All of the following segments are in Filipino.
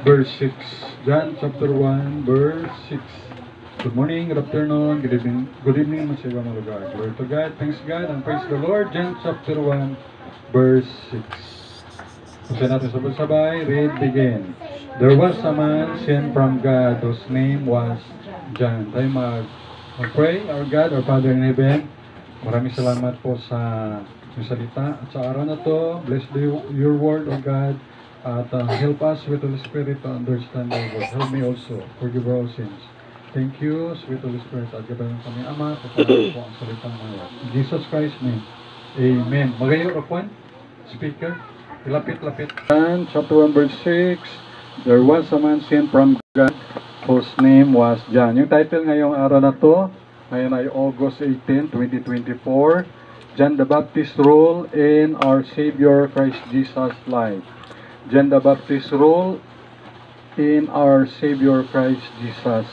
verse 6. John chapter 1, verse 6. Good morning, good afternoon, good evening, mga mga lugar. Glory to God, thanks God, and praise the Lord. John chapter 1, verse 6. Kasi natin sabay-sabay, read, begin. There was a man sent from God whose name was John. Tayo mag-pray, our God, our Father in heaven. Maraming salamat po sa yung salita at sa araw na to. Bless your word, O God. At help us with the Holy Spirit to understand your word. Help me also. Forgive all sins. Thank you, sweet Holy Spirit. At gabayan kami, Ama, kapag po ang salitang ngayon. In Jesus Christ's name. Amen. Magayo, Rapuan, speaker. Lapit-lapit. Chapter 1, verse 6. There was a man sent from God whose name was John. Yung title ngayong araw na to, ngayon ay August 18, 2024. John the Baptist's role in our Savior Christ Jesus' life. John the Baptist's role in our Savior Christ Jesus'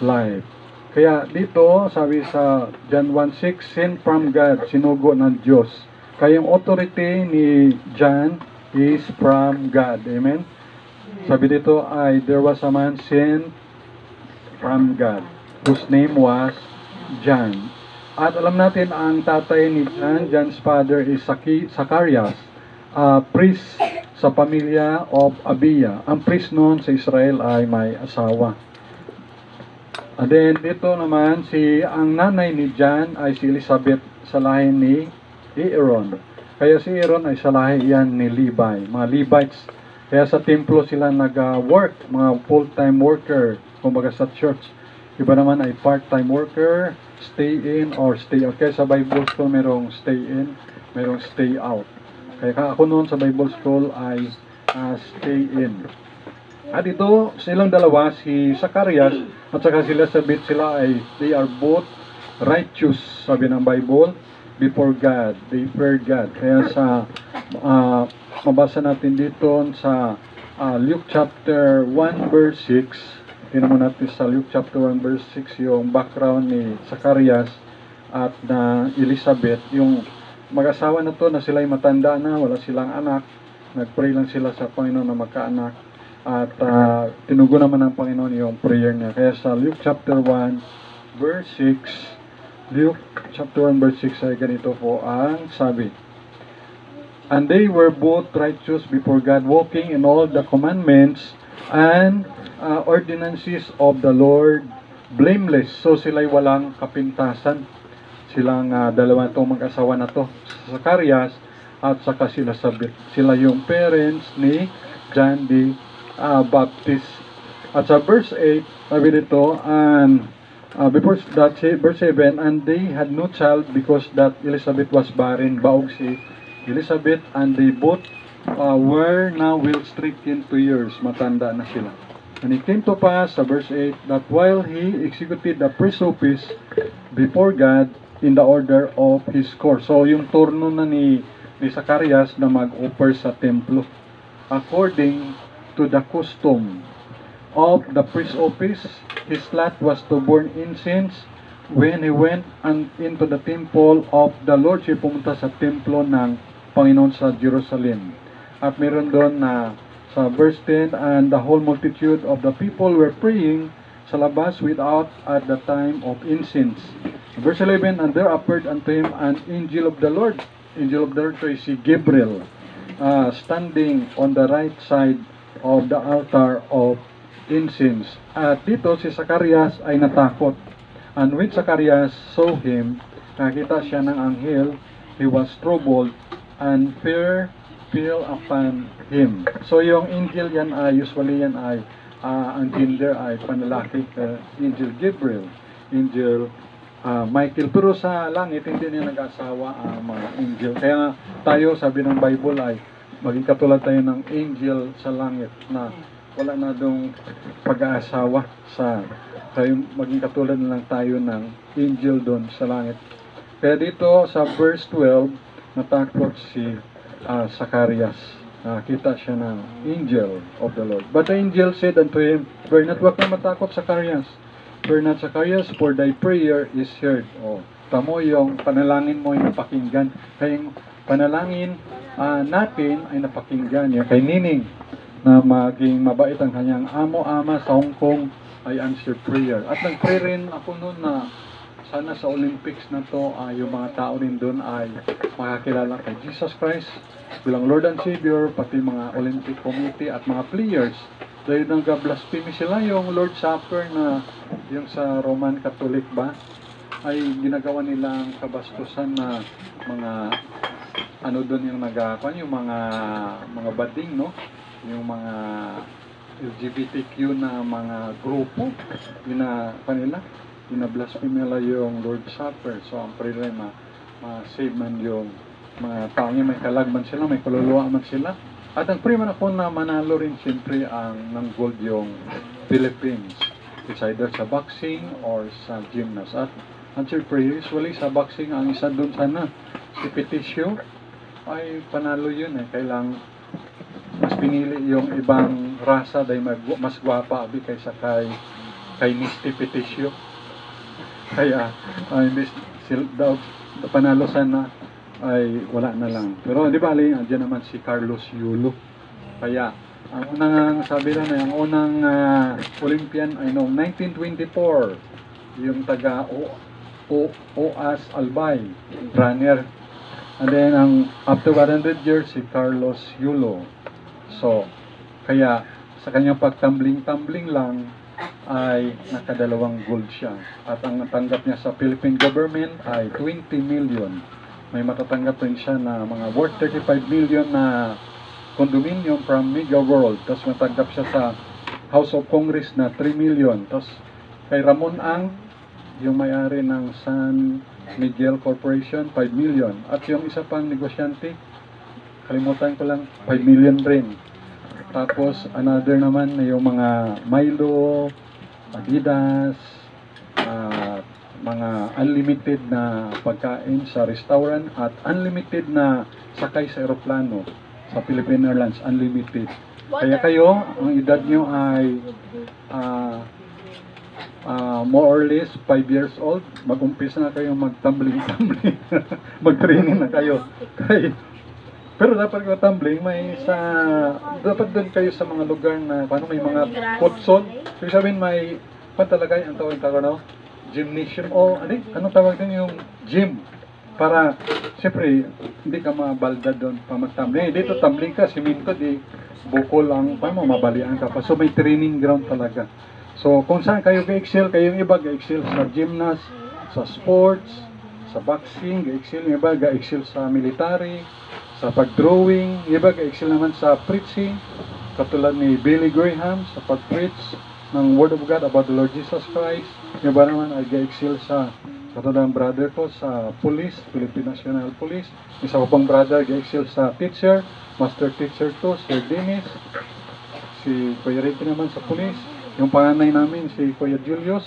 life. Kaya dito, sabi sa John 1:6, sent from God, sinugo ng Diyos. Kaya yung authority ni John is from God. Amen? Sabi dito ay, there was a man sent from God, whose name was John. At alam natin, ang tatay ni John, John's father is Zacharias, priest sa pamilya of Abiya. Ang priest noon sa Israel ay may asawa. And then dito naman, ang nanay ni John ay si Elizabeth sa lahi ni Aaron. Kaya si Aaron ay sa lahi yan ni Levi, mga Levites. Kaya sa templo sila nag-work, mga full-time worker, kumbaga sa church. Iba naman ay part-time worker, stay in or stay out. Kaya sa Bible school merong stay in, merong stay out. Kaya ako noon sa Bible school ay stay in. At ito, silang dalawa, si Zacharias at saka si Elizabeth, sila ay, they are both righteous, sabi ng Bible, before God. They fear God. Kaya sa, mabasa natin dito sa Luke chapter 1 verse 6. Tingnan mo natin sa Luke chapter 1 verse 6 yung background ni Zacharias at na Elizabeth. Yung mag-asawa na to na sila ay matanda na, wala silang anak. Nag-pray lang sila sa Panginoon na magkaanak. At tinugo naman ng Panginoon yung prayer niya. Kaya sa Luke chapter 1 verse 6, Luke chapter 1 verse 6 ay ganito po ang sabi. And they were both righteous before God, walking in all the commandments and ordinances of the Lord, blameless. So sila'y walang kapintasan. Silang dalawa itong mag-asawa na to, Zacharias at saka si Elizabeth. Sila yung parents ni John the Baptist. At sa verse 8, sabi dito, and before that, verse 7, and they had no child because that Elizabeth was barren, baog si Elizabeth, and they both were now well stricken 2 years, matanda na sila. And it came to pass, sa verse 8, that while he executed the priest's office before God in the order of his course. So yung turno na ni Zacharias na mag-offer sa templo according to the custom of the priest's office, his lot was to burn incense when he went into the temple of the Lord. Siya pumunta sa templo ng Panginoon sa Jerusalem. At meron doon na sa verse 10, and the whole multitude of the people were praying sa labas without at the time of incense. Verse 11, and there appeared unto him an angel of the Lord. Angel of the Lord to is si Gabriel, standing on the right side of the altar of incense. At dito si Zacharias ay natakot. And when Zacharias saw him, nakita siya ng anghel, he was troubled and fear fell upon him. So yung angel yan ay, usually yan ay, ang gender ay panlalaki, angel Gabriel, angel Michael. Pero sa langit, hindi niya nag-asawa ang mga angel. Kaya tayo, sabi ng Bible ay, maging katulad tayo ng angel sa langit na wala na dong pag-aasawa sa tayo, maging katulad na lang tayo ng angel doon sa langit. Kaya dito sa verse 12, natakot si Zacharias. Nakita siya ng angel of the Lord. But the angel said unto him, fear not, wag na matakot, Zacharias. Fear not, Zacharias, for thy prayer is heard. Tamo yung panalangin mo ay napakinggan. Kaya yung panalangin natin ay napakinggan niya. Kay meaning, na maging mabait ang kanyang amo-ama sa Hong Kong ay answered prayer. At nag-pray rin ako noon na sana sa Olympics na to yung mga tao rin doon ay makakilala kay Jesus Christ bilang Lord and Savior, pati mga Olympic Committee at mga players. Dahil nag-blasphemy sila yung Lord Supper na yung sa Roman Catholic ba ay ginagawa nilang kabastusan na mga ano doon yung nagapan yung mga bading, no, yung mga LGBTQ na mga grupo kanila blasphemy nila yung Lord Supper. So ang prayer ay ma-save man yung mga tao niya, may kalagman sila, may kaluluwa man sila. At ang prayer man ako na manalo rin siyempre ng gold yung Philippines. It's either sa boxing or sa gymnast. At answer prayer, usually sa boxing ang isa doon sana si Peticio ay panalo yun kailang mas pinili yung ibang rasa dahil mas gwapa abi kaysa kay Misty Peticio. Kaya daw panalo sana ay wala na lang. Pero di ba andyan naman si Carlos Yulo. Kaya ang unang sabi na ang unang Olympian ay noong 1924 yung taga OAS Albay runner. And then after 100 years si Carlos Yulo. So kaya sa kanyang pagtumbling lang ay nakadalawang gold siya. At ang natanggap niya sa Philippine government ay 20 million. May matatanggap rin siya na mga worth 35 million na condominium from Mega World. Tapos matanggap siya sa House of Congress na 3 million. Tapos kay Ramon Ang, yung may-ari ng San Miguel Corporation, 5 million. At yung isa pang negosyante, kalimutan ko lang, 5 million rin. Tapos another naman na yung mga Milo, Adidas, mga unlimited na pagkain sa restaurant at unlimited na sakay sa aeroplano sa Philippine Airlines, unlimited. Kaya kayo, ang edad nyo ay more or less 5 years old, mag-umpisa na kayo mag-tumbling-tumbling, mag-training na kayo. Pero dapat kayo tumbling, dapat doon kayo sa mga lugar na may mga kutson. So sabihin may pantalagay ang tawag no? Gymnasium o anong tawag din yung gym. Para siyempre hindi ka mabalda doon pa mag-tumbling. Dito tumbling ka, siminto, di bukol lang, mabalian ka pa. So may training ground talaga. So kung saan kayo ka-excel, kayong iba ga-excel sa gymnast, sa sports, sa boxing, ga-excel, yung iba ga-excel sa military, sa pag-drawing, iba ga-excel naman sa preaching, katulad ni Billy Graham sa pag-preach ng Word of God about the Lord Jesus Christ. Yung iba naman ay ga-excel sa katulad ng brother ko sa police, Philippine National Police. Isa ko pang brother ga-excel sa teacher, master teacher to, Sir Dennis. Si Kuya Ricky naman sa police. Yung panganay namin, si Kuya Julius,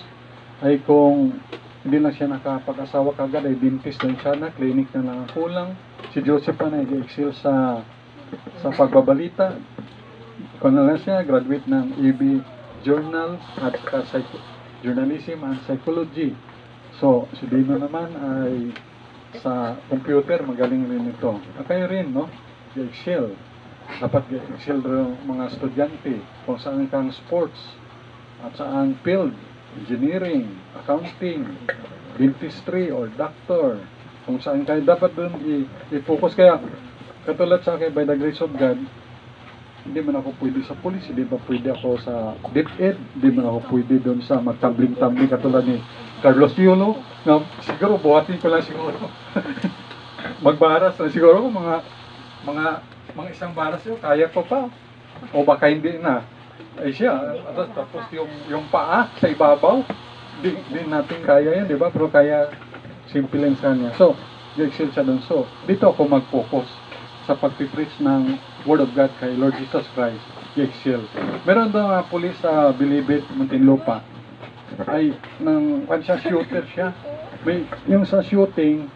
ay kung hindi lang siya nakapag-asawa kagad, ay dentist din siya na, clinic na lang ang kulang. Si Joseph pa na nag-excel sa pagbabalita. Kung na lang siya, graduate ng EB Journal at Journalism and Psychology. So, si Dino naman ay sa computer, magaling rin ito. At kayo rin, no? Excel. Dapat excel rin mga estudyante kung saan kang sports at saan field, engineering, accounting, dentistry or doctor. Kung saan kayo dapat doon i-focus. Kaya katulad sa akin, by the grace of God, hindi man ako pwede sa police, hindi ba pwede ako sa DepEd, hindi man ako pwede doon sa magtambling-tambling katulad ni Carlos Yulo. Na siguro buhatin ko lang siguro. Magbaras lang siguro mga isang baras yun, kaya ko pa. O baka hindi na. Ay siya, tapos yung paa sa ibabaw, di natin kaya yan, di ba? Pero kaya simple lang sa kanya. So, i-excel siya doon. So, dito ako mag-focus sa pag-preach ng Word of God kay Lord Jesus Christ. I-excel. Meron daw nga police sa Bilibid, Muntinlupa. Ay, siya, shooter siya. Yung sa shooting,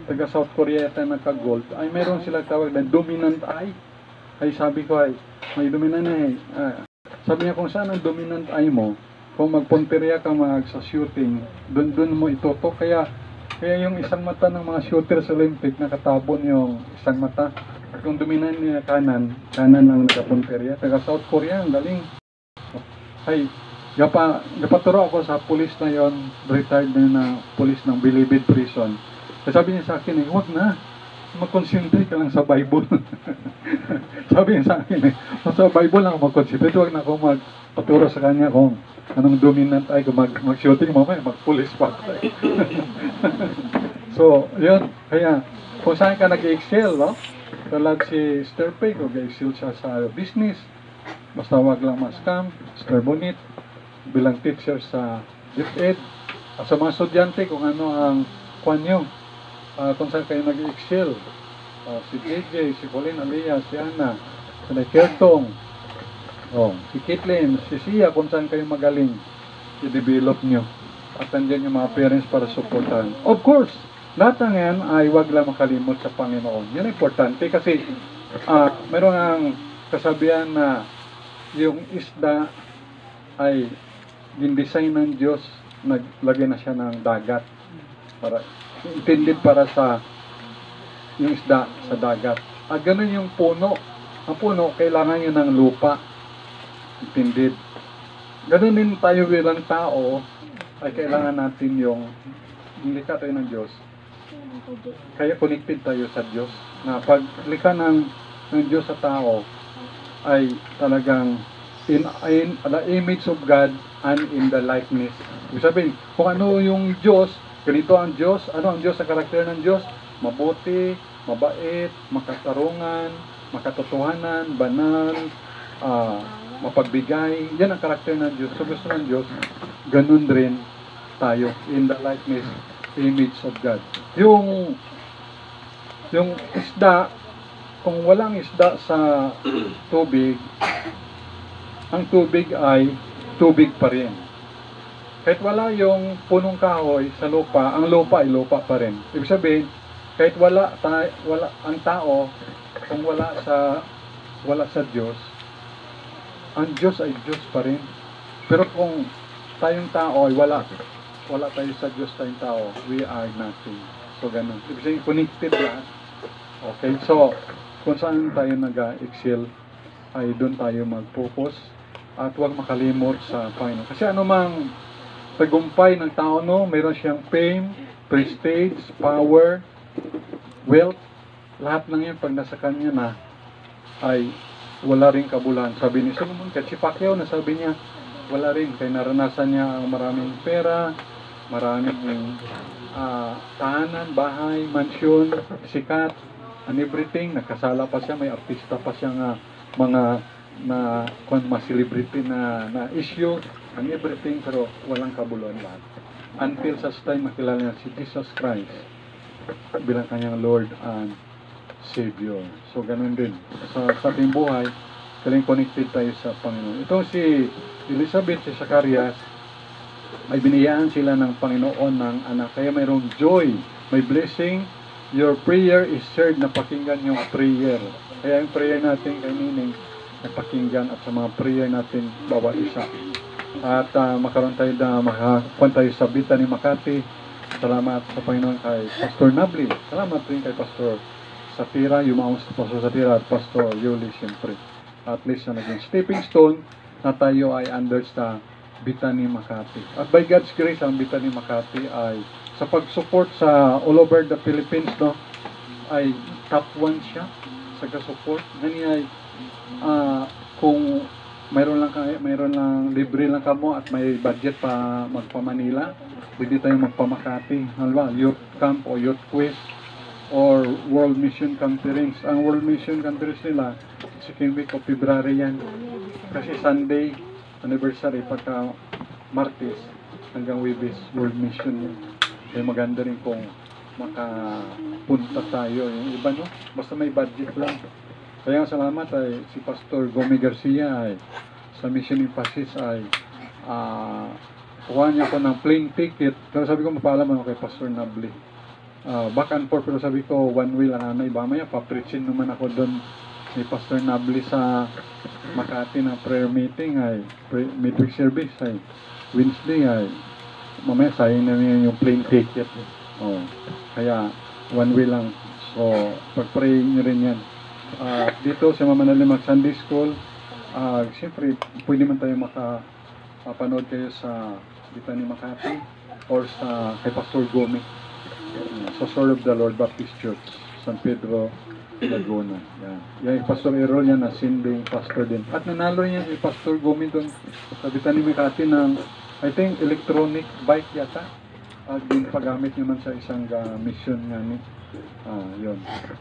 taga South Korea yata nagka-gold, ay meron sila tawag na dominant eye. Ay sabi ko ay, may dominant eye. Sabi niya kung saan ang dominant eye mo, kung magpunteriya ka sa shooting, dun mo itutok. Kaya yung isang mata ng mga shooter sa Olympic, nakatabon yung isang mata. Kung dominan niya kanan lang nakapunteriya. Taga South Korea, ang galing. Ay, napaturo ako sa police na yon, retired na police ng Bilibid Prison. Kaya sabi niya sa akin, huwag na, mag-concentrate ka lang sa Bible. Sabi niya sa akin, sa Bible lang ako mag-concentrate, huwag na ako magpaturo sa kanya kung anong dominant ay, kung mag-shooting mamaya, mag-police pa. So, yun, kaya, kung saan ka nag-excel, no? Talag si Sir Peg, nag-excel siya sa business, basta wag lang ma-scam, Sir Bonit, bilang teacher sa DepEd, sa mga estudyante kung ano ang kwan nyo, kung saan kayo nag-excel, si JJ, si Pauline Alia, si Ana, si Kertong, si Caitlin, si Sia, kung saan kayo magaling, i-develop nyo. At nandiyan yung mga parents para supportan. Of course, lahat ng yan ay wag lang makalimot sa Panginoon. Yan importante kasi meron ang kasabihan na yung isda ay din-design ng Diyos, naglagay na siya ng dagat. Para, intended para sa yung isda sa dagat. At ganun yung puno. Ang puno, kailangan yun ng lupa. Intended. Ganun din tayo bilang tao, ay kailangan natin yung likha tayo ng Diyos. Kaya connected tayo sa Diyos. Na pag likha ng Diyos sa tao, ay talagang in the image of God and in the likeness. Ibig sabihin, kung ano yung Diyos, ganito ang Diyos, ano ang Diyos sa karakter ng Diyos? Mabuti, mabait, makatarungan, makatotohanan, banal, mapagbigay. Yan ang karakter ng Diyos. So gusto ng Diyos, ganun rin tayo in the likeness, image of God. Yung isda, kung walang isda sa tubig, ang tubig ay tubig pa rin. Kahit wala yung punong kahoy sa lupa, ang lupa ay lupa pa rin. Ibig sabihin, kahit wala ang tao, kung wala sa Diyos, ang Diyos ay Diyos pa rin. Pero kung tayong tao ay wala tayo sa Diyos, tayong tao, we are nothing. So ganun. Ibig sabihin, connected lahat. Okay, so kung saan tayo nag-excel, ay doon tayo mag-focus at huwag makalimot sa Panginoon. Kasi anumang tagumpay ng tao, no, mayroon siyang fame, prestige, power, wealth, lahat ng yan pag nasa kanya na ay wala rin kabulan. Sabi ni Solomon, kahit si Pacquiao, nasabi niya, wala rin. Kaya naranasan niya ang maraming pera, maraming tahanan, bahay, mansyon, sikat, and everything. Nakasala pa siya, may artista pa siyang mga celebrity na issue and everything, pero walang kabuluhan lahat. Until such time makilala niya si Jesus Christ bilang kanyang Lord and Savior. So ganun din. Sa ating buhay, kaling connected tayo sa Panginoon. Ito si Elizabeth, si Zacarias, ay biniyaan sila ng Panginoon ng anak. Kaya mayroong joy, may blessing. Your prayer is heard, na pakinggan yung prayer. Kaya yung prayer natin kay Nining, napakinggan at sa mga prayer natin bawat isa. At makaroon tayo na makakuan tayo sa Bita ni Makati. Salamat sa Panginoon kay Pastor Nabli. Salamat rin kay Pastor Satira, yung sa Pastor Satira at Pastor Yuli, siyempre. At least na naging stepping stone na tayo ay under sa Bita ni Makati. At by God's grace, ang Bita ni Makati ay sa pag-support sa all over the Philippines, no, ay top 1 siya sa support. Ganyan ay kung mayroon lang libre lang kamo at may budget pa magpa-Manila, pwede tayong magpa-Makati. Halimbawa, youth camp o youth quiz or World Mission Conference. Ang World Mission Conference nila, second week of February yan. Kasi Sunday, anniversary, pagka Martes hanggang Webes, World Mission yan. Kaya maganda rin kung makapunta tayo. Yung iba, no? Basta may budget lang. Kaya salamat ay si Pastor Gomi Garcia ay sa Mission Emphasis ay kuha niya ko ng plane ticket. Pero sabi ko, mapaalam ako kay Pastor Nabli. Back and forth, pero sabi ko, one way lang na iba. Maya, papreaching naman ako doon ni Pastor Nabli sa Makati na prayer meeting ay midweek service ay Wednesday ay mamaya sayang na yung plane ticket. Kaya one way lang. So, pag-pray nyo rin yan. Dito sa Mamanalim Sunday School, siyempre, pwede man tayo makapanood kayo sa Bitani Makati or sa kay Pastor Gomez sa Sword of the Lord Baptist Church, San Pedro, Laguna. Yan. Yung Pastor Errol yan, na sinding pastor din. At nanalo niya si Pastor Gomez doon sa Bitani Makati ng, I think, electronic bike yata. At din paggamit naman sa isang mission nga ni. Yun.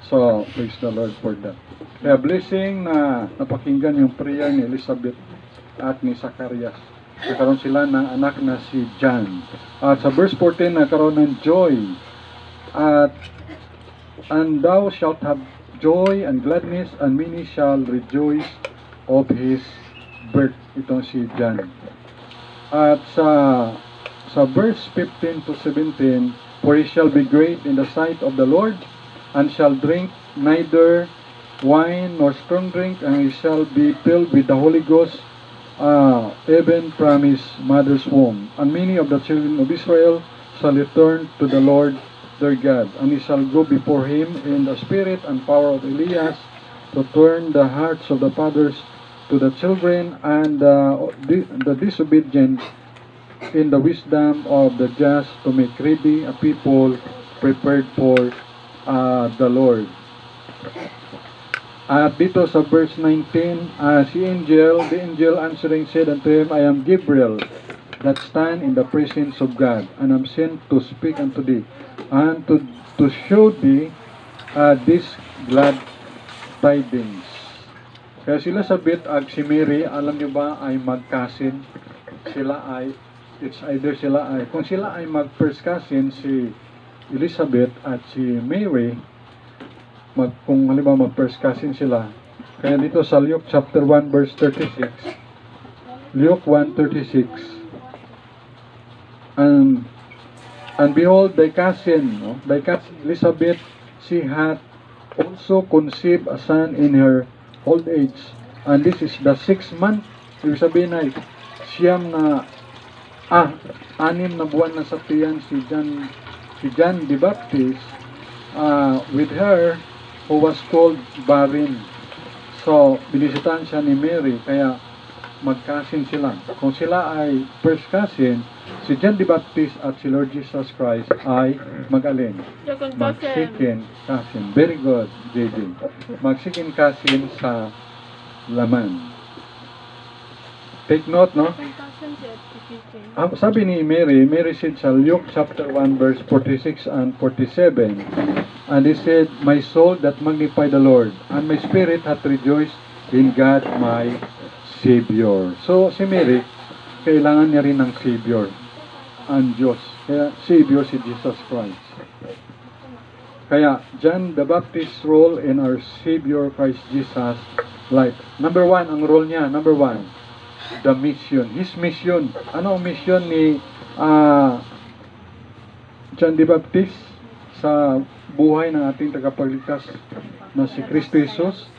So, praise the Lord for that. Kaya blessing na napakinggan yung prayer ni Elizabeth at ni Zacharias. Nagkaroon sila ng anak na si John. At sa verse 14, nagkaroon ng joy. And thou shalt have joy and gladness, and many shall rejoice of his birth. Itong si John. At sa verse 15 to 17, for he shall be great in the sight of the Lord, and shall drink neither wine nor strong drink, and he shall be filled with the Holy Ghost, even from his mother's womb. And many of the children of Israel shall return to the Lord their God, and he shall go before him in the spirit and power of Elias, to turn the hearts of the fathers to the children, and the disobedient in the wisdom of the just, to make ready a people prepared for the Lord. At dito sa verse 19, the angel answering said unto him, I am Gabriel, that stand in the presence of God, and am sent to speak unto thee, and to show thee this glad tidings. Kaya si Elizabeth at si Mary, alam niyo ba, ay magkasin. Kung sila ay mag-first cousin, si Elizabeth at si Mary, kung halimbawa mag-first cousin sila, kaya dito sa Luke chapter 1 verse 36, Luke 1:36, and behold, thy cousin Elizabeth, she hath also conceived a son in her old age, and this is the 6th month. Ibig sabihin ay anim na buwan na sa tiyan si John the Baptist, with her who was called barren. So, binisitahan siya ni Mary, kaya magkasin sila. Kung sila ay first cousin, si John the Baptist at si Lord Jesus Christ ay mag-alin? Mag-second cousin. Very good, JJ. Mag-second cousin sa laman. Take note, no? Sabi ni Mary said sa Luke chapter 1 verse 46 and 47, and he said, my soul that magnify the Lord, and my spirit hath rejoiced in God my Savior. So si Mary, kailangan niya rin ng Savior, ang Diyos. Kaya Savior si Jesus Christ. Kaya John the Baptist's role in our Savior Christ Jesus life. Number 1, ang role niya, number 1, the mission. His mission. Ano ang mission ni John the Baptist sa buhay ng ating tagapagligtas na si Kristo Jesus?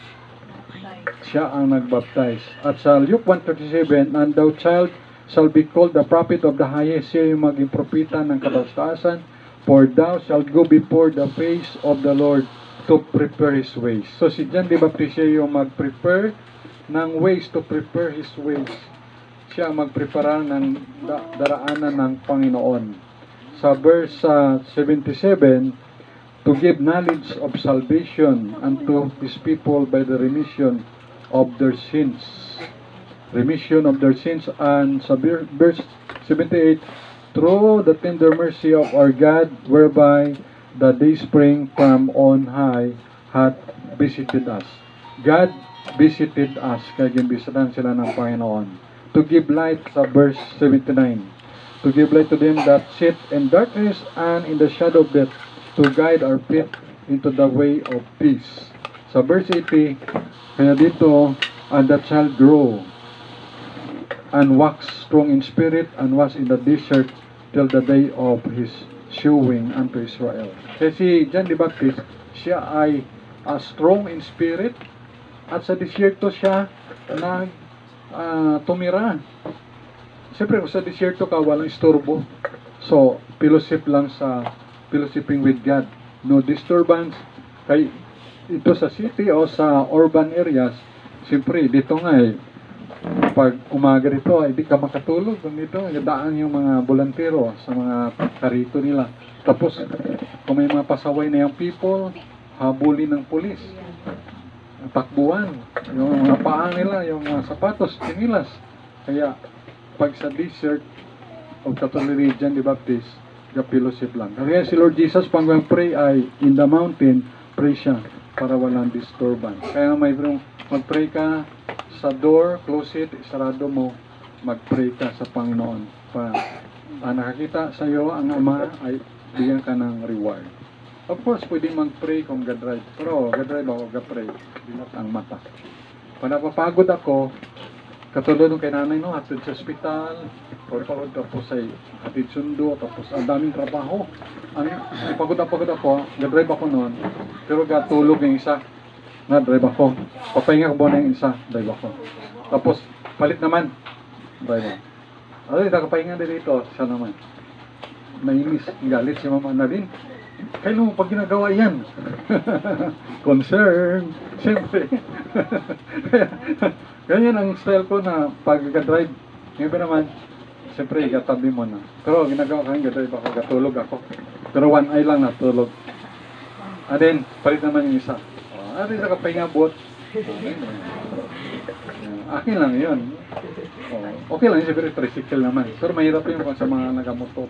Siya ang nagbaptize. At sa Luke 1:37, and thou child shall be called the prophet of the highest. Siya yung maging propeta ng kabastasan, for thou shalt go before the face of the Lord to prepare his ways. So si John the Baptist, siya yung mag-prepare ng ways, to prepare his ways. Siya magprepara ng daraanan ng Panginoon. Sa verse 77, to give knowledge of salvation unto his people by the remission of their sins. Remission of their sins. And sa verse 78, through the tender mercy of our God, whereby the day spring from on high hath visited us. God visited us, kaya ginbisitahan sila ng Panginoon. To give light, sa verse 79, to give light to them that sit in darkness and in the shadow of death, to guide our feet into the way of peace. Sa verse 80, kaya dito, and that shall grow and wax strong in spirit, and was in the desert till the day of his showing unto Israel. Kaya si John the Baptist, siya ay strong in spirit, at sa desierto siya tumira. Siyempre, kung sa desierto ka, walang istorbo. So, fellowshiping with God. No disturbance. Kay ito sa city o sa urban areas, siyempre dito nga pag umaga rito ay di ka makatulog. Dito, daan yung mga volunteero sa mga karito nila. Tapos, kung may mga pasaway na yung people, habulin ng pulis. Takbuhan. Yung mga paa nila, yung mga sapatos, tinilas. Kaya, pag sa desert, o Catholic Region de Baptist, fellowship lang. Kaya si Lord Jesus, pag pray ay in the mountain, pray siya para walang disturbance. Kaya mag-pray ka sa door, close it, sarado mo, mag-pray ka sa Panginoon. Nakakita sa iyo ang Ama ay bigyan ka ng reward. Of course, pwede mag-pray kung God-drive. Pero God-drive ako, God-pray. Bilat ang mata. Pag napapagod ako, katulad nung kay nanay, no, hatid sa ospital, pagod tapos ay hatid sundo, tapos ang daming trabaho. Pagod ako, God-drive ako noon, pero gatulog yung isa. Drive ako. Papahinga ko muna yung isa, drive ako. Tapos, palit naman, drive ako. Ay, nakapahinga din dito, siya naman. Nainis, galit si Mama na rin. Kaya mo pag ginagawa yan. Concern. Siyempre. Ganyan ang style ko na pag-drive. Ngayon naman, siyempre, gatabi mo na. Pero ginagawa ko, drive ako, gatulog ako. Pero one eye lang natulog. And then, palit naman yung isa. Ari sa kapahinga bot. Akin lang yun. Okay lang yun, siguro tricycle naman. Pero mahirap yun kung sa mga nagamotor.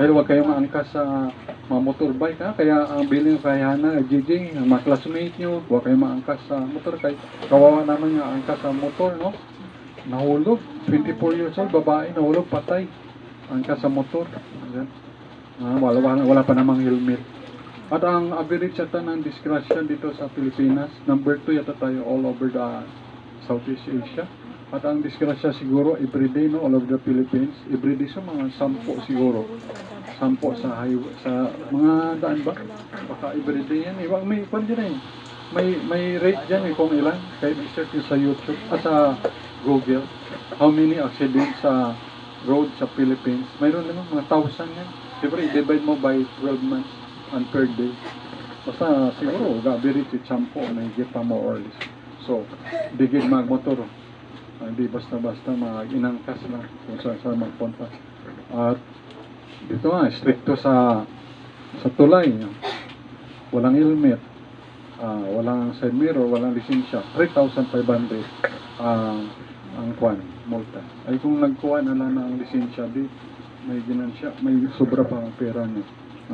Pero huwag kayong maangkas sa mga motorbike, ha? Kaya ang bilin kay Hana, JJ, ang mga classmate nyo, huwag kayong maangkas sa motor. Kaya kawawa naman yung angkas sa motor, no? Nahulog, 24 years old, babae, nahulog, patay. Angkas sa motor. Wala pa namang helmet. At ang average yata ng disgrasya dito sa Pilipinas, number 2 yata tayo all over the Southeast Asia. At ang disgrasya siguro everyday, no, all over the Philippines, everyday sa mga 10 siguro. 10 sa highway, sa mga daan ba? Baka everyday yan. May kwan din may rate dyan kung ilan. Kahit i-search sa YouTube, sa Google, how many accidents sa road sa Philippines. Mayroon naman mga 1,000 yan. Siyempre, i-divide mo by 12 months and per day. Basta siguro, average 10 na higit pa more or less. So, digid magmotor. Hindi basta-basta mag-inangkas lang kung saan magpunta. At dito nga, stricto sa tulay. Walang helmet, walang side mirror, walang lisensya. 3,500 ang kwan, multa. Ay kung nagkuha na lang ang lisensya, di may ginansya, may sobra pa ang pera niya.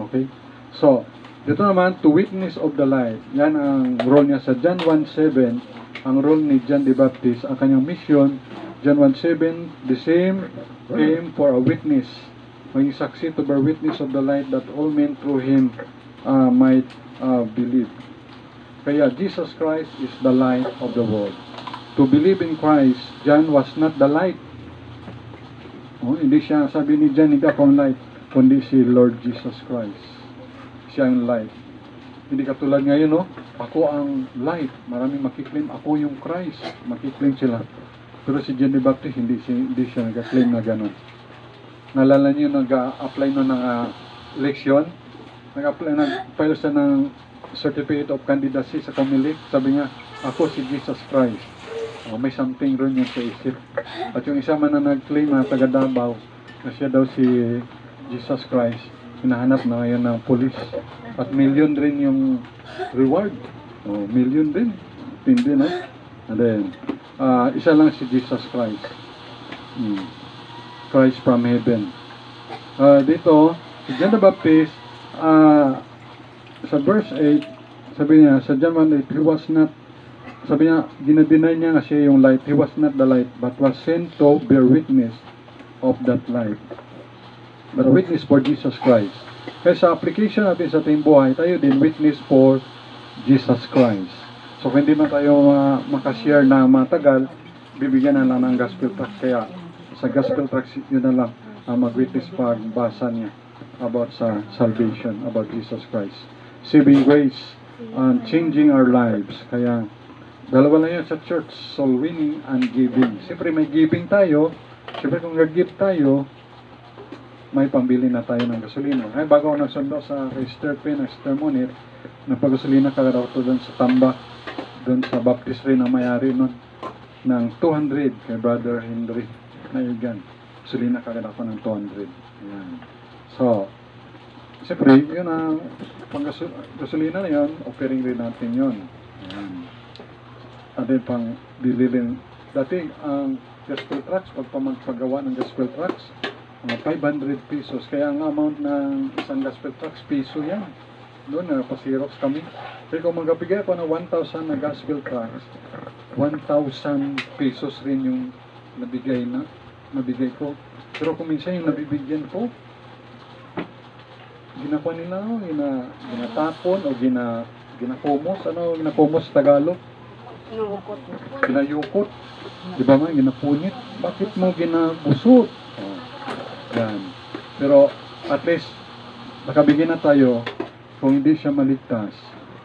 Okay? So, dito naman, to witness of the light. Yan ang role niya sa John 1:7. Ang role ni John the Baptist, ang kanyang mission, John 1:7, the same came for a witness. Maging saksi to bear witness of the light that all men through him might believe. Kaya Jesus Christ is the light of the world. To believe in Christ, John was not the light. Hindi siya, sabi ni John, hindi ako ang light, kundi si Lord Jesus Christ. Siya ang light. Hindi katulad ngayon, no? Ako ang light. Maraming makiklaim, ako yung Christ. Makiklaim sila. Pero si John the Baptist, hindi siya nag-claim na gano'n. Nalala niyo, nag-apply no ng eleksyon. Nag-file siya ng certificate of candidacy sa Comelec. Sabi niya, ako si Jesus Christ. May something rin yun sa isip. At yung isa man na nag-claim na taga Davao, na siya daw si Jesus Christ, hinahanap na ngayon ng police. At million rin yung reward. Million din. Tindi, no? And then, isa lang si Jesus Christ. Christ from heaven. Dito, si John the Baptist, sa verse 8, sabi niya, sa John 1:8, he was not, sabi niya, dinadeny niya nga siya yung light. He was not the light, but was sent to bear witness of that light. But witness for Jesus Christ. Kaya sa application natin sa ating buhay, tayo din witness for Jesus Christ. So, kung hindi man tayo makashare na matagal, bibigyan na lang ng gospel tract. Kaya, sa gospel tract, yun na lang mag-witness pagbasa niya about sa salvation, about Jesus Christ. Saving grace and changing our lives. Kaya, dalawa lang yan sa church, soul winning and giving. Siyempre, may giving tayo. Siyempre, kung nag-give tayo, may pambili na tayo ng gasolina. Ay, bago ako nagsundo sa kay Sister Pin, Sister Monit, nagpagasolina ka daw to doon sa Tambak, doon sa Baptist rin ang mayari nun, ng 200 kay Brother Henry na Igan. Gasolina ka daw ng 200. Ayan. So, siyempre, yun ang gasolina na yun, offering rin natin yun. Ayan. At then, pang bili rin. Dati, ang gospel tracts, magpagawa ng gospel tracts, 500 pesos. Kaya ang amount ng isang gospel tracts, piso yan. Doon, pa-xerox kami. Kaya kung magabigay ako ng 1,000 na gospel tracts, 1,000 pesos rin yung nabigay ko. Pero kung minsan yung nabibigyan ko, ginakuha nila, ginatapon o ginakomos. Ano ginakomos sa Tagalog? Ginayukot. Di ba nga, ginapunit. Bakit mo ginabusot? Oh, yan. Pero at least, nakabigyan na tayo. Kung hindi siya maligtas,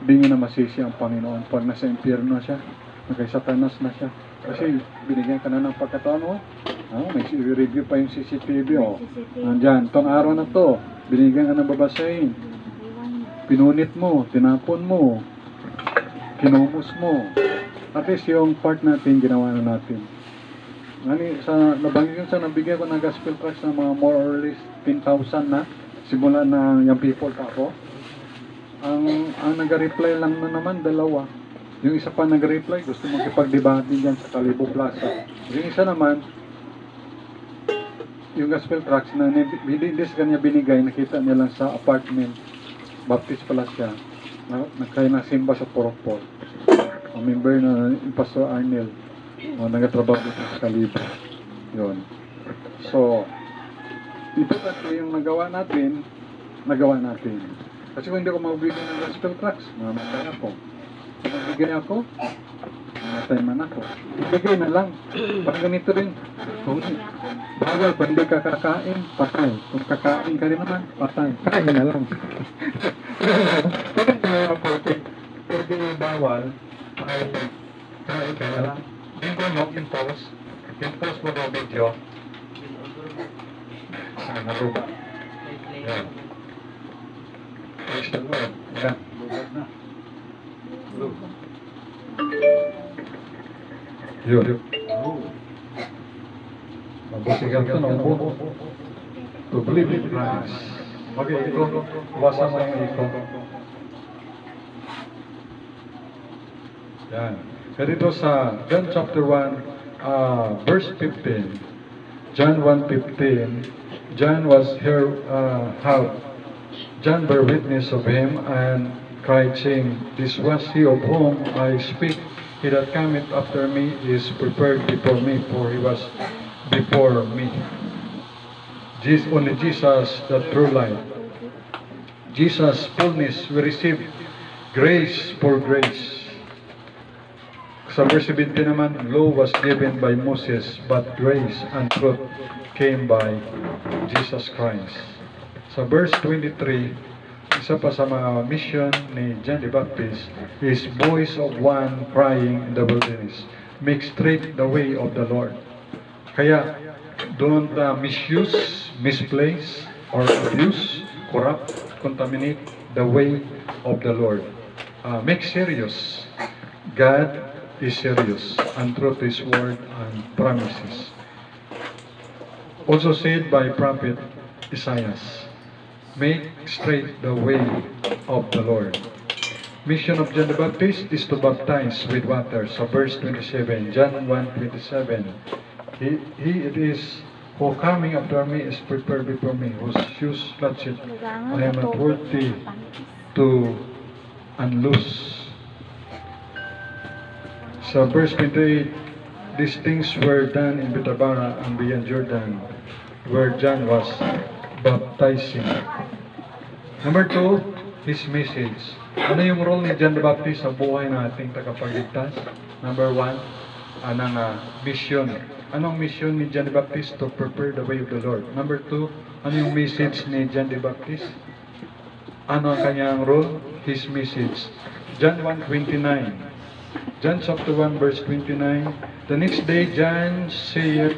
hindi niya na masisi ang Panginoon. Pag nasa impyerno siya, kay Satanas na siya. Kasi binigyan ka na ng pagkataon, may review pa yung CCTV, Nandyan, itong araw na to, binigyan ka ng babasahin. Pinunit mo, tinapon mo, kinumos mo. At least yung part natin, ginawa na natin. Nabanggit yun sa nabigyan ko ng gospel tracts na mga more or less 10,000 na. Simula na yung people pa ako. Ang nag-reply lang na naman, 2. Yung isa pa nag-reply, gusto magkipag-debate dyan sa Calibo Plaza. Yung isa naman, yung gospel tracts na hindi sa kanya binigay, nakita niya lang sa apartment. Baptist pala siya. Kaya nasimba sa Porokpor. Ang member na yung Pastor Arnel. Nagatrabaho dito sa Calibo. Yun. So, ito kasi yung nagawa natin. Kasi kung hindi ako magbigay ng gospel tracts, mamatay ako. Kung magbigay ako, mamatay man ako. Ibigay na lang. Parang ganito rin. Bawal, kung hindi ka kakain, patay. Kung kakain ka rin naman, patay. Kain na lang. Pwede bawal, ay kain ka na lang. Yung mo, yung post mo ng video. Naruba. Yan. Praise the Lord. Yan. Lugod na. Yun. Mabusigan ka ng buo. To believe in Christ. Mag-iikot. Wasan mo yung ikot. Yan. Kaya dito sa John chapter 1, verse 15. John 1:15. John was here, John bare witness of him and cried, saying, This was he of whom I speak. He that cometh after me is prepared before me, for he was before me. Only Jesus, the true light. Jesus' fullness, we receive grace for grace. Sa verse 17 naman, law was given by Moses, but grace and truth came by Jesus Christ. Sa verse 23, isa pa sa mga mission ni John the Baptist is voice of one crying in the wilderness, make straight the way of the Lord. Kaya, don't misuse, misplace, or abuse, corrupt, contaminate the way of the Lord. Make serious. God is serious and truth His word and promises. Also said by prophet Isaiah, make straight the way of the Lord. Mission of John the Baptist is to baptize with water. So verse 27, John 1:27. He it is who coming after me is prepared before me, whose shoes latchet I am not worthy to unloose. So verse 28, these things were done in Bethabara and beyond Jordan, where John was baptizing. Number 2, his message. Ano yung role ni John the Baptist sa buhay ng ating tagapagligtas? Number 1, anong mission. Anong mission ni John the Baptist? To prepare the way of the Lord. Number 2, ano yung message ni John the Baptist? Ano ang kanyang role? His message. John 1:29. John chapter 1 verse 29. The next day John said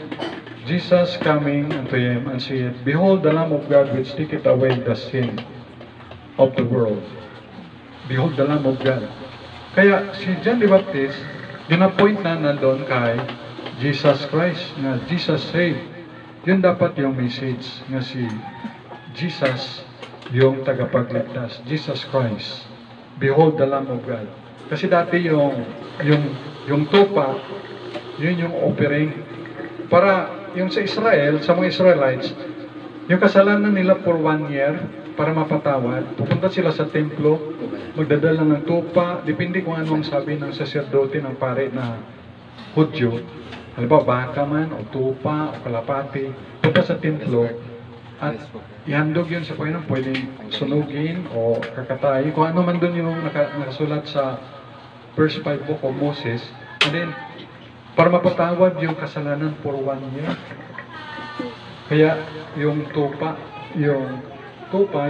Jesus coming unto him and said, Behold the Lamb of God which taketh away the sin of the world. Behold the Lamb of God. Kaya si John the Baptist, gina-point na nandun kay Jesus Christ, na Jesus saved. Yun dapat yung message nga si Jesus yung tagapagligtas, Jesus Christ. Behold the Lamb of God. Kasi dati yung tupa, yun yung offering para yung sa Israel, sa mga Israelites, yung kasalanan nila for 1 year para mapatawad, pupunta sila sa templo, magdadala ng tupa, depende kung anong sabi ng saserdote ng pare na Hudyo, halimbawa baka man, o tupa, o kalapati, punta sa templo, at ihandog yun sa Panginoon, pwedeng sunugin o kakatayin, kung ano man doon yung nakasulat sa verse 5 book of Moses, and then, para mapatawad yung kasalanan for 1 year. Kaya yung tupa,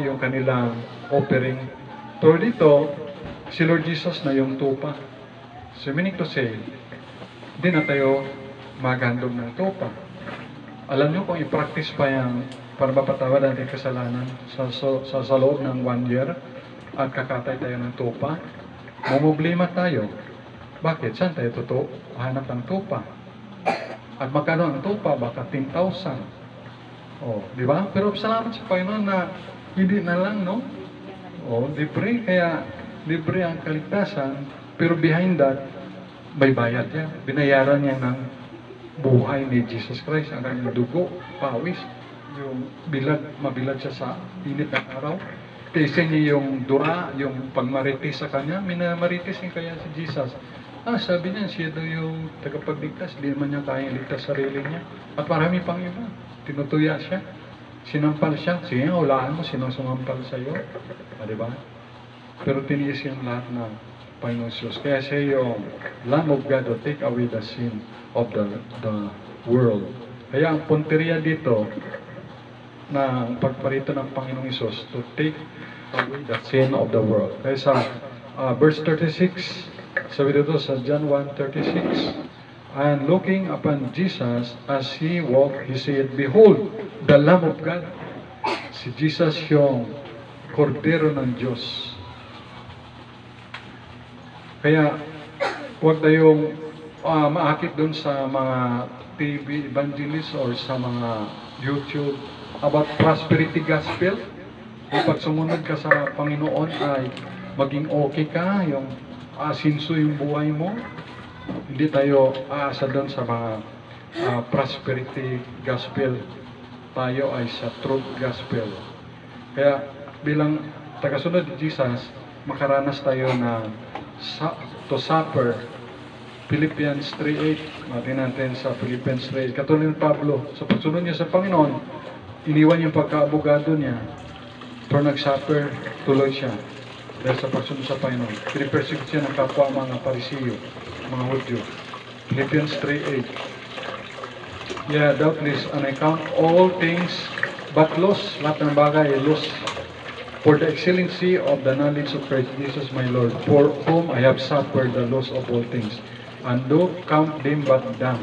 yung kanilang offering. Pero dito, si Lord Jesus na yung tupa. So meaning to say, hindi na tayo maghandog ng tupa. Alam nyo kung i-practice pa yung para mapatawad ang ating kasalanan sa loob ng 1 year at kakatay tayo ng tupa, mamumblema tayo. Bakit? Saan tayo totoo? Hanap ng tupa. At magkano ang tupa? Baka 10,000. Oh, di ba? Pero salamat sa Panginoon na hindi na lang, no? Oh, libre. Kaya libre ang kaligtasan. Pero behind that, may bayad niya. Binayaran niya ng buhay ni Jesus Christ. Ang kanyang dugo, pawis. Yung mabilad siya sa init ng araw. Kaysa niya yung dura, yung pagmaritis sa kanya. Minamaritis niya kaya si Jesus. Sabi niya, siya daw yung tagapagligtas. Hindi naman niya kayang ligtas sarili niya. At marami pang iba. Tinutuya siya. Sinampal siya. Sige, hulaan mo, sinong sumampal sa iyo. Diba? Pero tiniis yung lahat ng Panginoon Jesus. Kaya siya yung Lamb of God to take away the sin of the world. Kaya ang punteriya dito na pagparito ng Panginoong Jesus to take away the sin of the world. Kaya sa verse 36, sabi dito sa John 1:36, and looking upon Jesus as he walked, he said, Behold, the Lamb of God. Si Jesus yung kordero ng Diyos. Kaya, huwag tayong maakit dun sa mga TV evangelists or sa mga YouTube about prosperity gospel. Kung pag sumunod ka sa Panginoon ay maging okay ka, yung asinso yung buhay mo. Hindi tayo aasa doon sa mga prosperity gospel. Tayo ay sa truth gospel. Kaya bilang tagasunod ni Jesus, makaranas tayo na to suffer. Philippians 3:8. Matin natin sa Philippians 3:8. Katulad ni Pablo, sa pagsunod niya sa Panginoon, iniwan yung pagkaabogado niya. Pero nag-suffer, tuloy siya. Dahil sa pagsunod sa Panginoon. Pinipersecute siya ng kapwa mga Parisiyo, mga Hudyo. Philippians 3:8. Yeah, doubtless, and I count all things but loss. Lahat ng bagay ay loss. For the excellency of the knowledge of Christ Jesus my Lord, for whom I have suffered the loss of all things, and do count them but dung,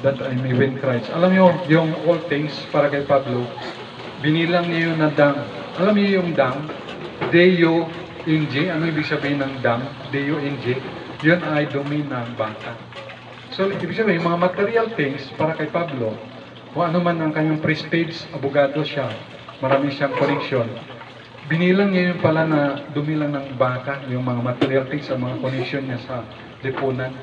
that I may win Christ. Alam niyo, yung all things, para kay Pablo, binilang niyo na dung. Alam niyo yung dung? Deo Inji, ano ibig sabihin ng dung? Deo Inji, yun ay dumi ng bata. So, ibig sabihin, mga material things, para kay Pablo, kung ano man ang kanyang prestige, abogado siya, marami siyang connection, binilang niya yung pala na dumi lang ng baka, yung mga material things, ang mga connection niya sa lipunan.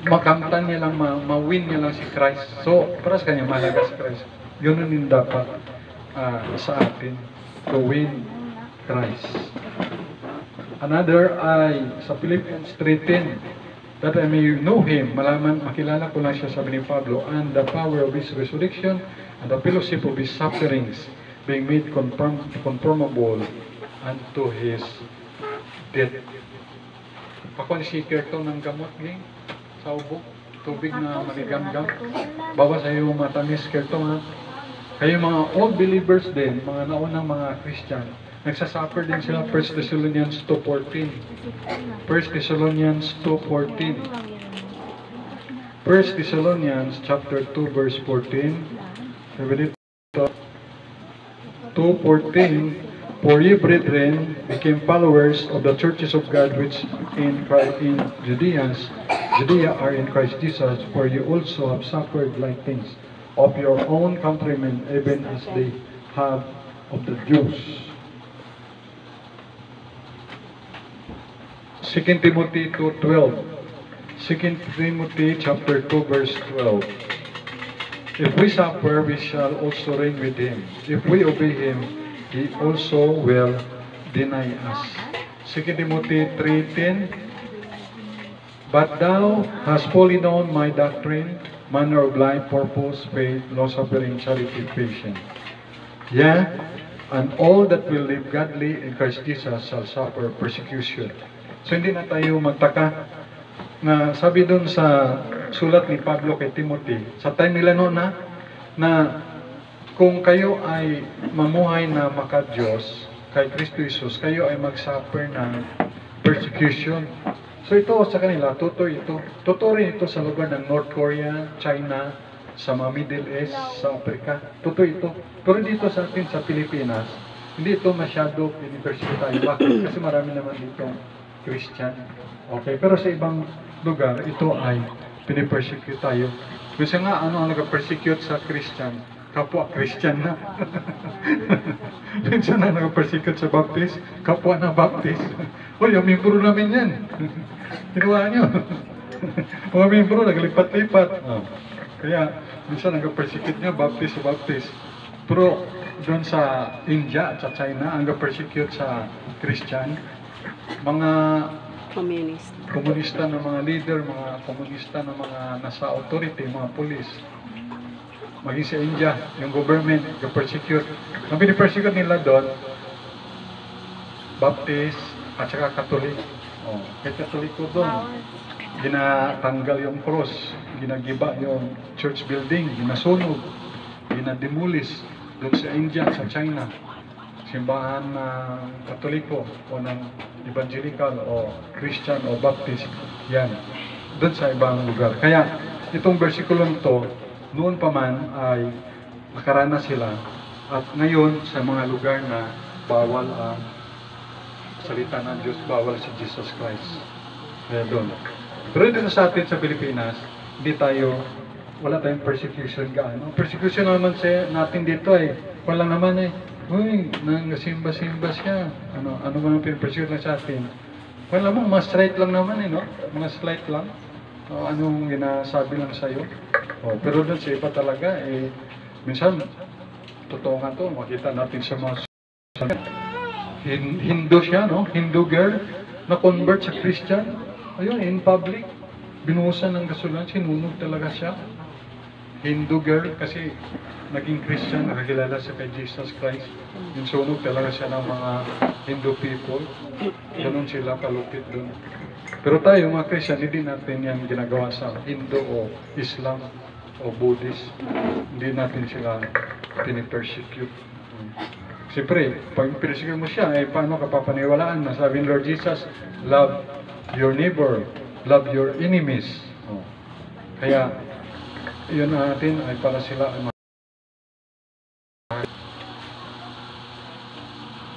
Makamtan niya lang, ma-win niya lang si Christ. So, para sa kanya, mahalaga si Christ. Yun yung dapat sa atin, to win Christ. Another ay sa Philippians 3:10, that I may know Him, malaman, makilala ko lang siya, sabi ni Pablo, and the power of His resurrection, and the fellowship of His sufferings, being made conformable unto His death. Pakonsiker to ng gamot, gang, sa ubo, tubig na maligam-gam. Bawa sa iyo matamis kerto, ha? Kayo mga old believers din, mga naunang mga Christian, nagsasuffer din sila. 1 Thessalonians 2:14. 1 Thessalonians 2:14. 1 1 Thessalonians chapter 2 verse 14. I read it 2:14. For ye, brethren, became followers of the churches of God which in Judea are in Christ Jesus, for you also have suffered like things of your own countrymen, even as they have of the Jews. 2 Timothy 2:12. 2 Timothy chapter 2 verse 12. If we suffer, we shall also reign with him. If we obey him, he also will deny us. 2 Timothy 3:10. But thou hast fully known my doctrine, manner of life, purpose, faith, long-suffering, charity, patience. Yeah, and all that will live godly in Christ Jesus shall suffer persecution. So hindi na tayo magtaka na sabi doon sa sulat ni Pablo kay Timothy, sa time nila noon na kung kayo ay mamuhay na maka-Diyos kay Kristo Jesus, kayo ay mag-suffer ng persecution. So ito sa kanila, totoo ito. Totoo rin ito sa lugar ng North Korea, China, sa mga Middle East, sa Africa. Totoo ito. Pero dito sa atin sa Pilipinas, hindi ito masyado pinipersecute tayo. Bakit? Kasi marami naman dito Christian. Okay, pero sa ibang lugar, ito ay pinipersecute tayo. Kasi nga, ano ang nag-persecute sa Christian? Kapwa Christian na. Minsan na nag-persecute sa Baptist, kapwa na Baptist. Uy, yung membro namin yan. Ginawa nyo. Mga membro, naglipat-lipat. Kaya, minsan nag-persecute nga, Baptist sa Baptist. Pero, doon sa India at sa China, ang nag-persecute sa Christian, mga komunista ng mga leader, mga komunista ng mga nasa authority, mga police, maging sa India, yung government, nag-persecute. Ang pinipersecute nila doon, Baptist at saka Katolik. Kaya Katoliko doon, ginatanggal yung cross, ginagiba yung church building, ginasunog, ginademolis doon sa India, sa China. Simbahan ng Katoliko o ng Evangelical o Christian o Baptist, yan, doon sa ibang lugar. Kaya, itong versikulong to, noon pa man ay nakaranas sila at ngayon sa mga lugar na bawal ang salita ng Diyos, bawal si Jesus Christ. Kaya doon. Pero dito sa atin sa Pilipinas, hindi tayo, wala tayong persecution gaano. Persecution naman natin dito wala naman uy, nangsimba-simba siya. Ano man ang persecute lang sa atin? Wala mo, mga slight lang naman no? Mga slight lang. Anong ginasabi lang sa'yo. Pero doon sa iba talaga, minsan, totoo nga to, makita natin sa mga Hindu siya, no? Hindu girl, na-convert sa Christian. Ayun, in public, binuhusan ng gasoline, sinunog talaga siya. Hindu girl, kasi naging Christian, nakakilala siya kay Jesus Christ. Yung sunog talaga siya ng mga Hindu people. Ganun sila kalupit doon. Pero tayo, mga Christian, hindi natin yan ginagawa sa Hindu o Islam o Buddhist. Hindi natin sila pinipersecute. Siyempre, pag persecute mo siya, paano ka papaniwalaan? Nasabi ni Lord Jesus, love your neighbor, love your enemies. Kaya, yun natin ay para sila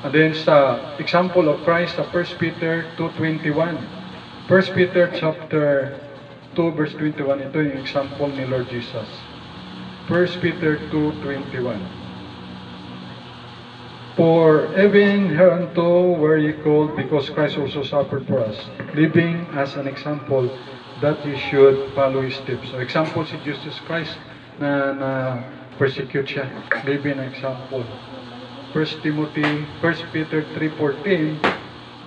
and then sa example of Christ sa 1 Peter 2:21. 1 Peter chapter 2 verse 21, ito yung example ni Lord Jesus. 1 Peter 2:21. For even hereunto were ye called, because Christ also suffered for us, living as an example that you should follow His steps. So example si Jesus Christ na persecute siya, living an example. 1 Peter 3:14,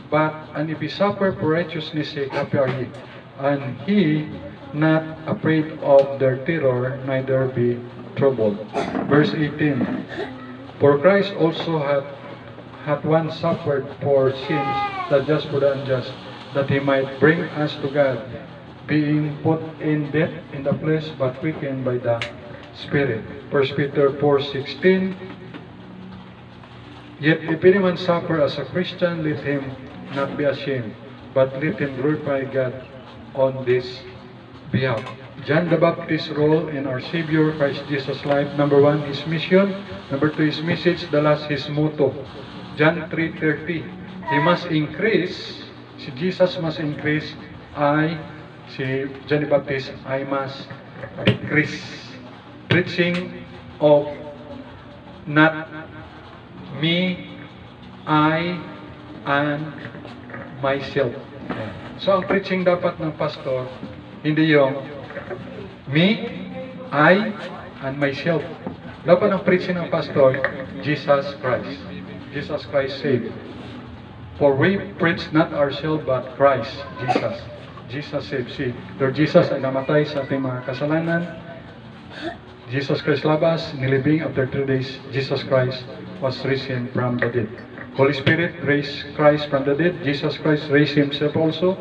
but and if he suffer for righteousness' sake, happy are ye, and he not afraid of their terror, neither be troubled. Verse 18, for Christ also hath once suffered for sins, the just for the unjust, that he might bring us to God, being put in death in the flesh, but quickened by the Spirit. 1 Peter 4:16, yet if any man suffer as a Christian, let him not be ashamed, but let him glorify God on this behalf. John the Baptist's role in our Savior Christ Jesus' life. Number 1, his mission. Number 2, his message. The last, his motto. John 3:30. He must increase. Si Jesus must increase. Si John the Baptist, I must decrease. Preaching of not me, I, and myself. So, ang preaching dapat ng pastor, hindi yung me, I, and myself. Dapat ang preaching ng pastor, Jesus Christ. Jesus Christ saved. For we preach not ourselves, but Christ, Jesus. Jesus saved. Si Lord Jesus ay namatay sa ating mga kasalanan. Jesus Christ labas, nilibing after 3 days, Jesus Christ was risen from the dead. Holy Spirit raised Christ from the dead. Jesus Christ raised Himself also.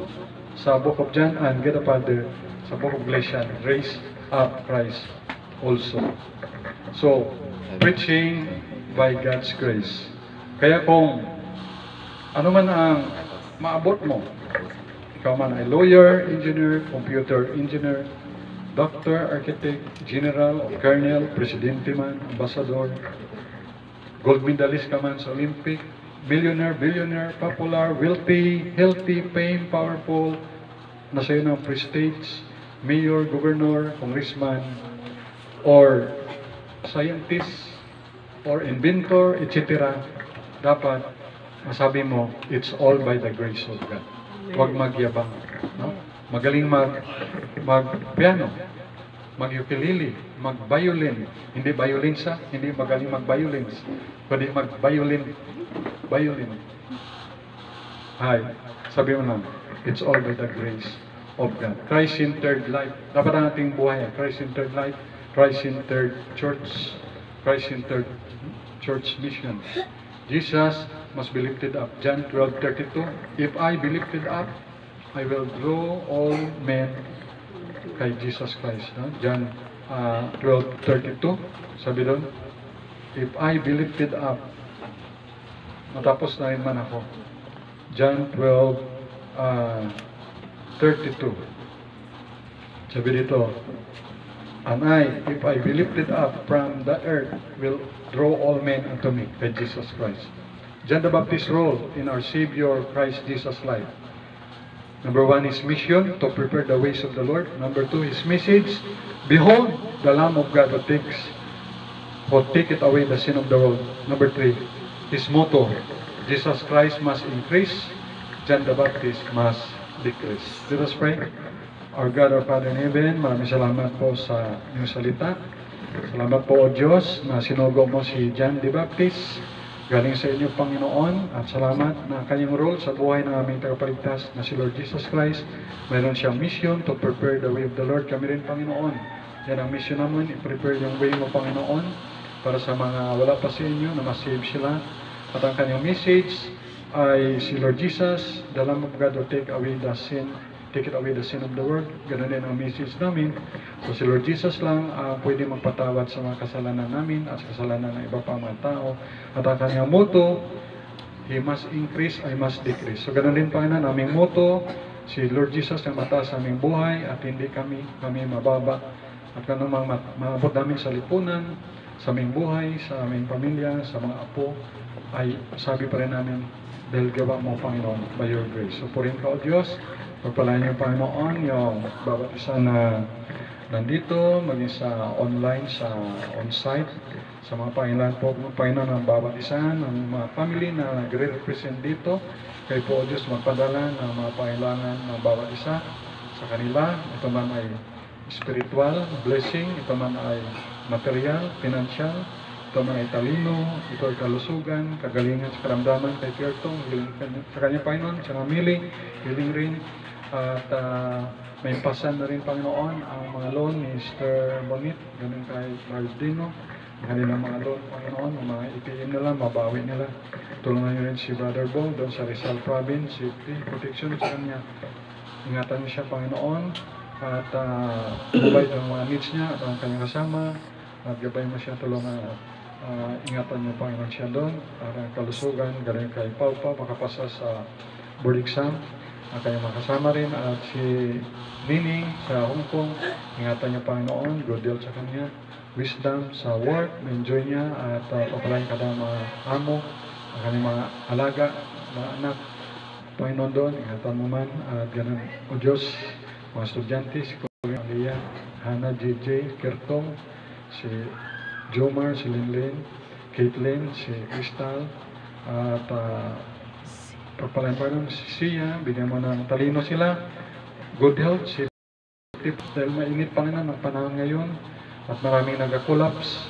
Sa Book of John and God the Father, sa Book of Galatians, raised up Christ also. So, preaching by God's grace. Kaya kung ano man ang maabot mo, ikaw man ay lawyer, engineer, computer engineer, doctor, architect, general, colonel, presidente man, ambassador, gold medalist ka man sa Olympic, millionaire, billionaire, popular, wealthy, healthy, fame, powerful, nasa iyo ng prestige, mayor, governor, congressman, or scientist, or inventor, etc. Dapat masabi mo, it's all by the grace of God. Huwag magyabang. No? Magaling mag-piano, mag-ukulele, mag-violin. Hindi violinsa, hindi magaling mag-violins. Kundi mag-violin. Violin. Hi, sabi mo lang, it's all by the grace of God. Christ-centered life. Dapat ang ating buhay, Christ-centered life, Christ-centered church, Christ-centered church mission. Jesus must be lifted up. John 12:32. If I be lifted up, I will draw all men kay Jesus Christ. No? John 12:32. Sabi doon, if I be lifted up, matapos na rin man ako. John 12:32. Sabi dito, and I, if I be lifted up from the earth, will draw all men unto me, kay Jesus Christ. John the Baptist's role in our Savior Christ Jesus' life. Number 1, his mission, to prepare the ways of the Lord. Number 2, his message, behold, the Lamb of God who taketh away the sin of the world. Number 3, his motto, Jesus Christ must increase, John the Baptist must decrease. Let us pray. Our God, our Father in heaven, maraming salamat po sa iyong salita. Salamat po, O Diyos, na sinugo mo si John the Baptist. Galing sa inyo, Panginoon, at salamat na kanyang role sa buhay ng aming tagapagligtas na si Lord Jesus Christ. Mayroon siyang mission to prepare the way of the Lord. Kami rin, Panginoon. Yan ang mission namin, i-prepare yung way mo, Panginoon, para sa mga wala pa sa inyo, na masave sila. At ang kanyang message ay si Lord Jesus, the Lamb of God will take it away the sin of the world. Ganun din ang message namin. So si Lord Jesus lang pwede magpatawad sa mga kasalanan namin at sa kasalanan ng iba pang mga tao. At ang kanyang motto, He must increase, I must decrease. So ganun din, Panginoon, aming motto, si Lord Jesus na mataas sa aming buhay at hindi kami mababa. At ganun maabot namin sa lipunan, sa aming buhay, sa aming pamilya, sa mga apo, ay sabi pa rin namin, dahil gawa mo, Panginoon, by your grace. So purihin ka, O Diyos, pagpalain niyo, Panginoon, yung bawat isa na nandito, maging sa online, sa on-site, sa mga Panginoon po, Panginoon, ng bawat isa, ng mga family na nagre-represent dito, kayo po, O Diyos, magpadala ng mga pangailangan ng bawat isa sa kanila. Ito man ay spiritual blessing, ito man ay material, financial, ito man ay talino, ito ay kalusugan, kagalingan sa karamdaman kay Piertong, sa kanya, Panginoon, sa namiling, healing rin, at may pasan na rin, Panginoon, ang mga loan ni Mr. Bonit, ganun kay Bardino, ang kanilang mga loan, Panginoon, ang mga IPM nila, mabawi nila. Tulungan niyo rin si Brother Bo, doon sa Rizal Province, safety, protection sa kanya. Ingatan niyo siya, Panginoon, at provide ang mga needs niya at ang kanyang kasama, at gabay mo siya, tulungan at ingatan niyo, Panginoon, siya doon, para kalusugan, galing kay Paupa, makapasa sa board exam. Ang kanyang mga kasama rin at si Nining sa Hong Kong. Ingatan niyo Panginoon, good deal sa kanya. Wisdom sa work, ma-enjoy niya at papalain kada mga amo, ang kanyang mga alaga, mga anak. Panginoon doon, ingatan mo man at ganun. O Diyos, mga estudyante, si Kuya Aliyah, Hannah, JJ, Kertong, si Jomar, si Linlin, Caitlin, si Crystal, at pagpalain pa rin si Sia, bigyan mo ng talino sila, good health, si Tip, dahil mainit pa rin ang panahon ngayon, at maraming nag-collapse,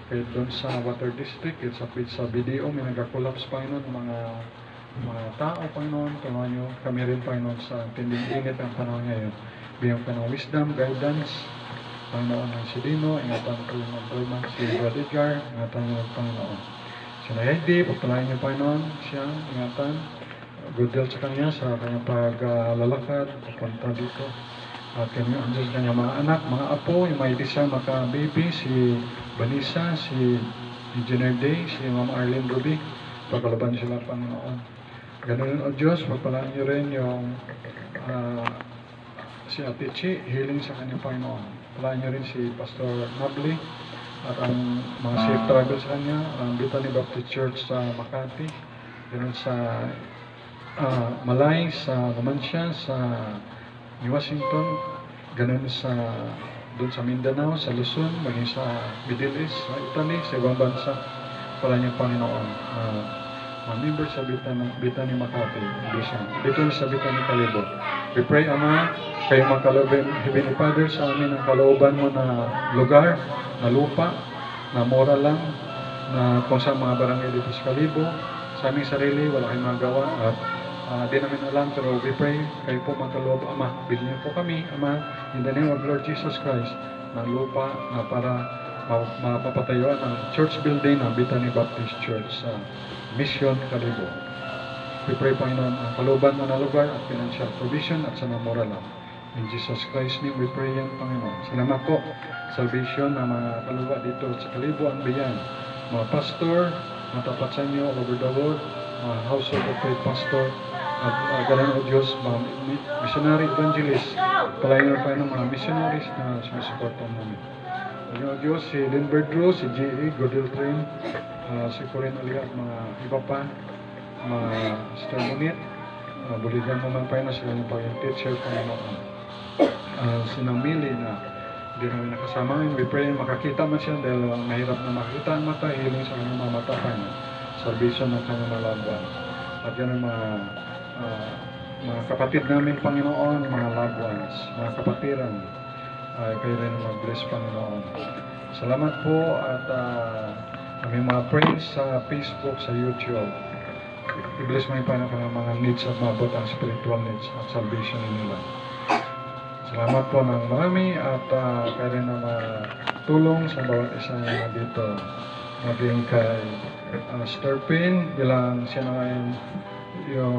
kahit doon sa Water District, kahit sa BDO, may nag-collapse pa rin mga tao, Panginoon, tulungan nyo, kami rin, Panginoon, sa tinding init ang panahon ngayon, bigyan ka ng wisdom, guidance, Panginoon ng si Dino, ingatan ko yung employment, si Brad Edgar, ingatan nyo ng Panginoon. Si Nayedi, pagpalain niyo Panginoon, siya, ingatan, good deal sa kanya, sa kanyang paglalakad, papunta dito. At kanyang anjos kanyang mga anak, mga apo, yung may isa maka-baby, si Vanessa, si Engineer Day, si Ma'am Arlene Ruby, pagkalaban sila Panginoon. Ganun o Diyos, pagpalaan niyo rin yung si Ate Chi, healing sa kanyang Panginoon. Palaan niyo rin si Pastor Nabli at ang mga safe travel sa kanya, ang Bethany Baptist Church sa Makati, ganun sa Malay, sa Numancia, sa New Washington, ganun sa doon sa Mindanao, sa Luzon, maging sa Middle East, sa Italy, sa ibang bansa. Palaan niyo Panginoon. Mga members sa Bethany Makati, dito sa Bethany Kalibo. We pray, Ama, kayo magkalooban, Heavenly Father, sa amin ang kalooban mo na lugar, na lupa, na mura lang, na kung sa mga barangay dito sa Kalibo, sa aming sarili, wala kayong magawa, at di namin alam, pero we pray, kayo po magkaloob, Ama, bilhin niyo po kami, Ama, in the name of Lord Jesus Christ, na lupa, na para mapapatayuan ang church building ng Bethany Baptist Church sa Mission Kalibo. We pray, Panginoon, ang kalooban mo na lugar at financial provision at sa namura lang. In Jesus Christ's name, we pray yan, Panginoon. Salamat po. Salvation ng mga kaluwa dito sa Kalibo, ang bayan. Mga pastor, matapat sa inyo all over the world, mga household of faith pastor, at ganun o Diyos, mga missionary evangelist, palayan na pa ng mga missionaries na sumisuportan namin. Ganun o Diyos, si Lindbergh Rose, si G.E. Godel Train, si Corinne Aliat, mga iba pa, mga Sister Munit, buligan mo man pa yun na sila yung pag-teacher, Panginoon. Sinang Mili na hindi namin nakasama ngayon, we pray makakita man siya dahil mahirap na makita ang mata, healing sa kanyang mga mata, Panginoon, salvation ng kanyang mga loved ones. At yan ang mga kapatid namin, Panginoon, mga loved ones, mga kapatiran, kayo rin mag-bless, Panginoon. Salamat po at aming mga friends sa Facebook, sa YouTube. I-bless mo yung Panginoon mga needs at mabot ang spiritual needs at salvation nila. Salamat po ng marami at kayo rin na matulong sa bawat isa na dito. Maging kay Sterpin, bilang siya na ngayon yung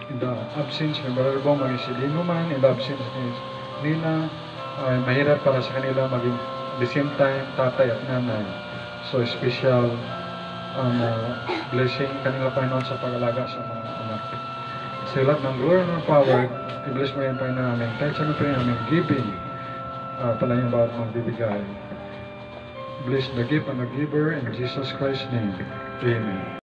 in the absence ni Brother Bong, maging si Dino man, in the absence nila, mahirap para sa kanila maging the same time tatay at nanay. So special blessing kanila Panginoon sa pag-alaga sa mga anak. Sa lahat ng glory and power, i-bless mo yan Panginoon namin. Kahit sa natin namin giving, pala yung bawat magbibigay. Bless the gift and the giver in Jesus Christ's name. Amen.